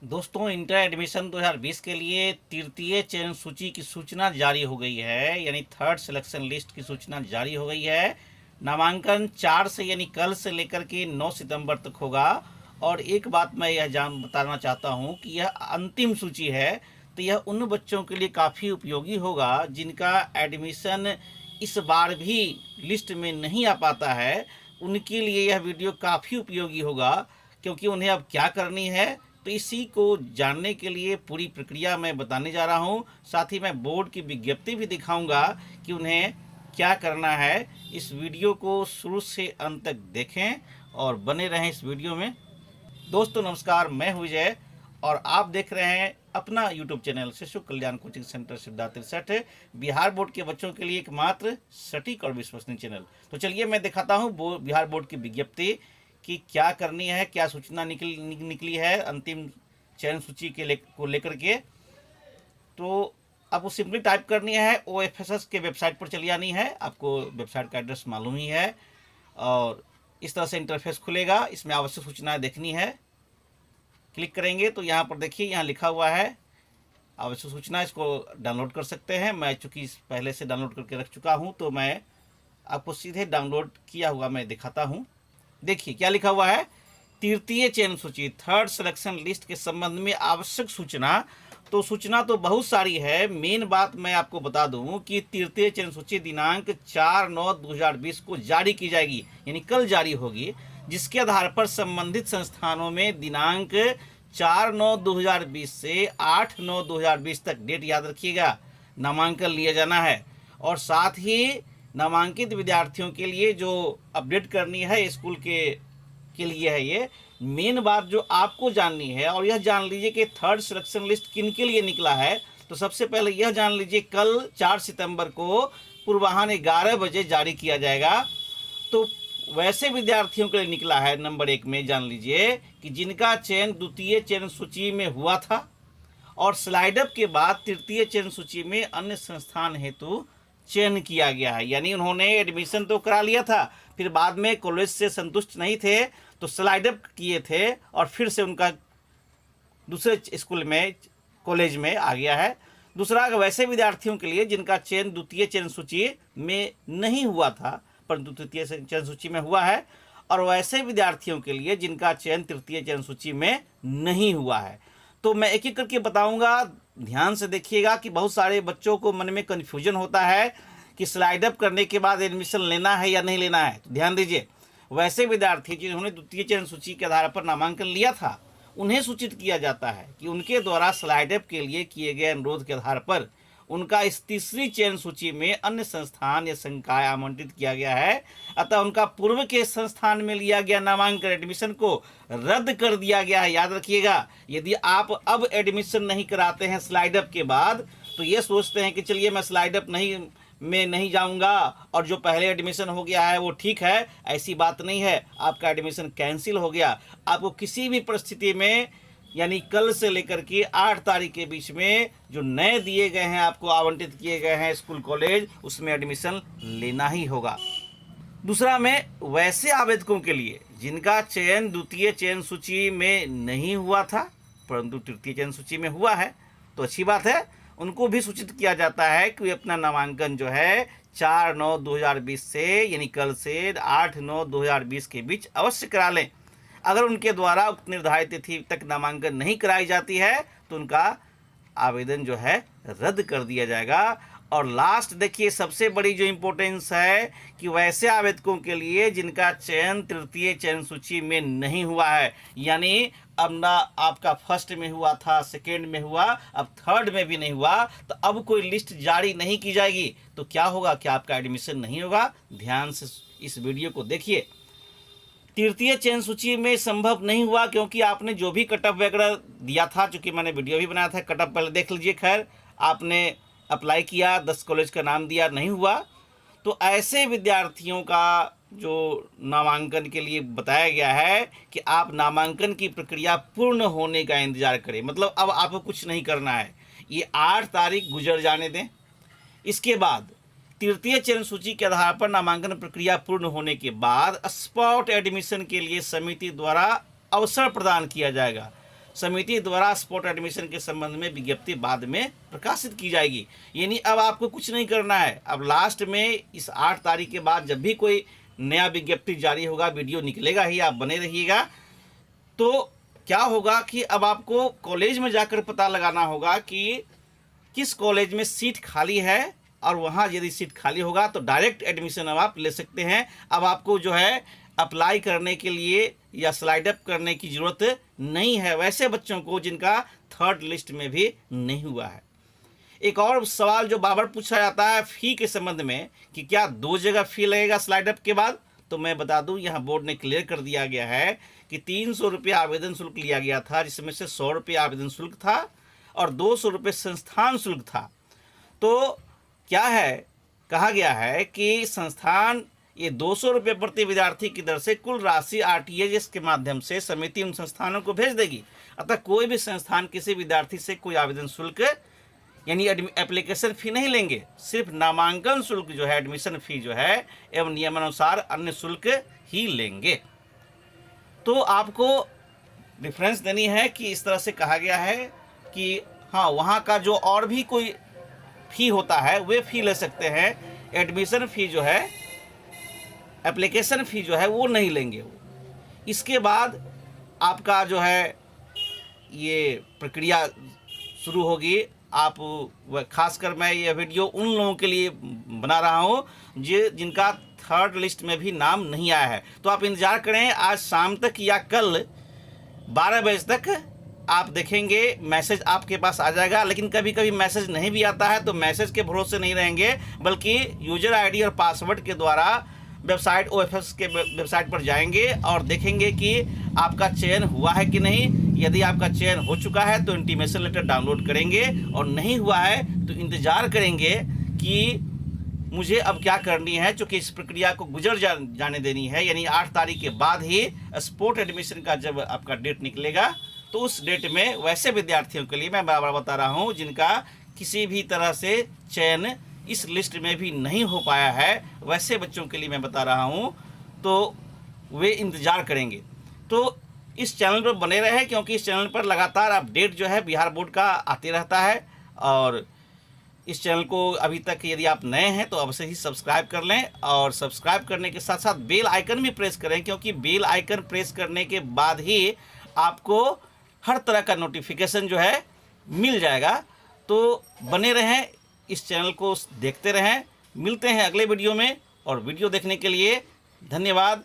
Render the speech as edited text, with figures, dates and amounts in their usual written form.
दोस्तों, inter admission 2020 के लिए तृतीय चयन सूची की सूचना जारी हो गई है। यानी थर्ड सिलेक्शन लिस्ट की सूचना जारी हो गई है। नामांकन 4 से यानी कल से लेकर के 9 सितंबर तक होगा। और एक बात मैं यह बताना चाहता हूं कि यह अंतिम सूची है, तो यह उन बच्चों के लिए काफ़ी उपयोगी होगा जिनका एडमिशन इस बार भी लिस्ट में नहीं आ पाता है। उनके लिए यह वीडियो काफ़ी उपयोगी होगा, क्योंकि उन्हें अब क्या करनी है, तो इसी को जानने के लिए पूरी प्रक्रिया मैं बताने जा रहा हूँ। साथ ही मैं बोर्ड की विज्ञप्ति भी दिखाऊंगा कि उन्हें क्या करना है। इस वीडियो को शुरू से अंत तक देखें और बने रहें इस वीडियो में। दोस्तों नमस्कार, मैं हूं विजय और आप देख रहे हैं अपना YouTube channel Shishu Kalyan coaching centre Siddharth 63, Bihar board के बच्चों के लिए एकमात्र सटीक और विश्वसनीय चैनल। तो चलिए मैं दिखाता हूं बिहार बोर्ड की विज्ञप्ति कि क्या करनी है, क्या सूचना निकली है अंतिम चयन सूची को लेकर के। तो आपको सिंपली टाइप करनी है, OFSS के वेबसाइट पर चली आनी है। आपको वेबसाइट का एड्रेस मालूम ही है। और इस तरह से इंटरफेस खुलेगा, इसमें आवश्यक सूचनाएं देखनी है। क्लिक करेंगे तो यहाँ पर देखिए, यहाँ लिखा हुआ है आवश्यक सूचना। इसको डाउनलोड कर सकते हैं। मैं चूँकि पहले से डाउनलोड करके रख चुका हूँ, तो मैं आपको सीधे डाउनलोड किया हुआ मैं दिखाता हूँ। देखिए क्या लिखा हुआ है, तृतीय चयन सूची थर्ड सिलेक्शन लिस्ट के संबंध में आवश्यक सूचना। तो सूचना तो बहुत सारी है। मेन बात मैं आपको बता दूं कि तृतीय चयन सूची दिनांक 4/9/2020 को जारी की जाएगी, यानी कल जारी होगी, जिसके आधार पर संबंधित संस्थानों में दिनांक 4/9/2020 से 8/9/2020 तक, डेट याद रखिएगा, नामांकन लिया जाना है। और साथ ही नामांकित विद्यार्थियों के लिए जो अपडेट करनी है स्कूल के लिए है ये मेन बात जो आपको जाननी है। और यह जान लीजिए कि थर्ड सिलेक्शन लिस्ट किन के लिए निकला है। तो सबसे पहले यह जान लीजिए, कल 4 सितंबर को पूर्वाह्न 11 बजे जारी किया जाएगा। तो वैसे विद्यार्थियों के लिए निकला है। नंबर 1 में जान लीजिए कि जिनका चयन द्वितीय चयन सूची में हुआ था और स्लाइड अप के बाद तृतीय चयन सूची में अन्य संस्थान हेतु चयन किया गया है। यानी उन्होंने एडमिशन तो करा लिया था, फिर बाद में कॉलेज से संतुष्ट नहीं थे तो स्लाइड अप किए थे और फिर से उनका दूसरे स्कूल में कॉलेज में आ गया है। दूसरा, वैसे विद्यार्थियों के लिए जिनका चयन द्वितीय चयन सूची में नहीं हुआ था परंतु तृतीय चयन सूची में हुआ है, और वैसे विद्यार्थियों के लिए जिनका चयन तृतीय चयन सूची में नहीं हुआ है। तो मैं एक एक करके बताऊंगा, ध्यान से देखिएगा कि बहुत सारे बच्चों को मन में कन्फ्यूजन होता है कि स्लाइड अप करने के बाद एडमिशन लेना है या नहीं लेना है। तो ध्यान दीजिए, वैसे विद्यार्थी जिन्होंने द्वितीय चयन सूची के आधार पर नामांकन लिया था, उन्हें सूचित किया जाता है कि उनके द्वारा स्लाइड अप के लिए किए गए अनुरोध के आधार पर उनका इस तीसरी चयन सूची में अन्य संस्थान या संकाय आवंटित किया गया है। अतः उनका पूर्व के संस्थान में लिया गया नामांकन एडमिशन को रद्द कर दिया गया है। याद रखिएगा, यदि आप अब एडमिशन नहीं कराते हैं स्लाइड अप के बाद, तो ये सोचते हैं कि चलिए मैं स्लाइड अप नहीं जाऊंगा और जो पहले एडमिशन हो गया है वो ठीक है, ऐसी बात नहीं है। आपका एडमिशन कैंसिल हो गया। आपको किसी भी परिस्थिति में, यानी कल से लेकर के 8 तारीख के बीच में जो नए दिए गए हैं, आपको आवंटित किए गए हैं स्कूल कॉलेज, उसमें एडमिशन लेना ही होगा। दूसरा, में वैसे आवेदकों के लिए जिनका चयन द्वितीय चयन सूची में नहीं हुआ था परंतु तृतीय चयन सूची में हुआ है, तो अच्छी बात है, उनको भी सूचित किया जाता है कि वे अपना नामांकन जो है 4/9/2020 से, यानी कल से 8/9/2020 के बीच अवश्य करा लें। अगर उनके द्वारा उक्त निर्धारित तिथि तक नामांकन नहीं कराई जाती है तो उनका आवेदन जो है रद्द कर दिया जाएगा। और लास्ट देखिए, सबसे बड़ी जो इम्पोर्टेंस है कि वैसे आवेदकों के लिए जिनका चयन तृतीय चयन सूची में नहीं हुआ है, यानी अब ना आपका फर्स्ट में हुआ था, सेकेंड में हुआ, अब थर्ड में भी नहीं हुआ, तो अब कोई लिस्ट जारी नहीं की जाएगी। तो क्या होगा कि आपका एडमिशन नहीं होगा। ध्यान से इस वीडियो को देखिए। तृतीय चयन सूची में संभव नहीं हुआ क्योंकि आपने जो भी कटअप वगैरह दिया था, चूंकि मैंने वीडियो भी बनाया था, कटअप पहले देख लीजिए। खैर, आपने अप्लाई किया, 10 कॉलेज का नाम दिया, नहीं हुआ, तो ऐसे विद्यार्थियों का जो नामांकन के लिए बताया गया है कि आप नामांकन की प्रक्रिया पूर्ण होने का इंतजार करें। मतलब अब आपको कुछ नहीं करना है, ये 8 तारीख गुजर जाने दें। इसके बाद तृतीय चयन सूची के आधार पर नामांकन प्रक्रिया पूर्ण होने के बाद स्पॉट एडमिशन के लिए समिति द्वारा अवसर प्रदान किया जाएगा। समिति द्वारा स्पॉट एडमिशन के संबंध में विज्ञप्ति बाद में प्रकाशित की जाएगी। यानी अब आपको कुछ नहीं करना है। अब लास्ट में इस 8 तारीख के बाद जब भी कोई नया विज्ञप्ति जारी होगा, वीडियो निकलेगा ही, आप बने रहिएगा। तो क्या होगा कि अब आपको कॉलेज में जाकर पता लगाना होगा कि किस कॉलेज में सीट खाली है, और वहाँ यदि सीट खाली होगा तो डायरेक्ट एडमिशन अब आप ले सकते हैं। अब आपको जो है अप्लाई करने के लिए या स्लाइड अप करने की ज़रूरत नहीं है वैसे बच्चों को जिनका 3rd लिस्ट में भी नहीं हुआ है। एक और सवाल जो बार बार पूछा जाता है फ़ी के संबंध में कि क्या 2 जगह फ़ी लगेगा स्लाइड अप के बाद, तो मैं बता दूं यहाँ बोर्ड ने क्लियर कर दिया गया है कि 300 रुपये आवेदन शुल्क लिया गया था, जिसमें से 100 रुपये आवेदन शुल्क था और 200 रुपये संस्थान शुल्क था। तो क्या है, कहा गया है कि संस्थान ये 200 रुपये प्रति विद्यार्थी की दर से कुल राशि RTGS के माध्यम से समिति उन संस्थानों को भेज देगी। अतः कोई भी संस्थान किसी विद्यार्थी से कोई आवेदन शुल्क यानी एप्लीकेशन फ़ी नहीं लेंगे, सिर्फ नामांकन शुल्क जो है, एडमिशन फ़ी जो है एवं नियमानुसार अन्य शुल्क ही लेंगे। तो आपको डिफरेंस देनी है कि इस तरह से कहा गया है कि हाँ, वहाँ का जो और भी कोई फ़ी होता है वे फ़ी ले सकते हैं, एडमिशन फ़ी जो है, एप्लीकेशन फ़ी जो है वो नहीं लेंगे। इसके बाद आपका जो है ये प्रक्रिया शुरू होगी। आप खासकर मैं ये वीडियो उन लोगों के लिए बना रहा हूँ जिनका 3rd लिस्ट में भी नाम नहीं आया है। तो आप इंतज़ार करें, आज शाम तक या कल 12 बजे तक आप देखेंगे मैसेज आपके पास आ जाएगा। लेकिन कभी कभी मैसेज नहीं भी आता है तो मैसेज के भरोसे नहीं रहेंगे, बल्कि यूजर आईडी और पासवर्ड के द्वारा वेबसाइट OFS के वेबसाइट पर जाएंगे और देखेंगे कि आपका चयन हुआ है कि नहीं। यदि आपका चयन हो चुका है तो इंटीमेशन लेटर डाउनलोड करेंगे, और नहीं हुआ है तो इंतज़ार करेंगे कि मुझे अब क्या करनी है, चूँकि इस प्रक्रिया को गुजर जाने देनी है। यानी 8 तारीख के बाद ही स्पॉट एडमिशन का जब आपका डेट निकलेगा तो उस डेट में वैसे विद्यार्थियों के लिए मैं बार बार बता रहा हूँ जिनका किसी भी तरह से चयन इस लिस्ट में भी नहीं हो पाया है, वैसे बच्चों के लिए मैं बता रहा हूँ, तो वे इंतज़ार करेंगे। तो इस चैनल पर बने रहे, क्योंकि इस चैनल पर लगातार अपडेट जो है बिहार बोर्ड का आते रहता है। और इस चैनल को अभी तक यदि आप नए हैं तो अवश्य ही सब्सक्राइब कर लें, और सब्सक्राइब करने के साथ साथ बेल आइकन भी प्रेस करें, क्योंकि बेल आइकन प्रेस करने के बाद ही आपको हर तरह का नोटिफिकेशन जो है मिल जाएगा। तो बने रहें, इस चैनल को देखते रहें। मिलते हैं अगले वीडियो में, और वीडियो देखने के लिए धन्यवाद।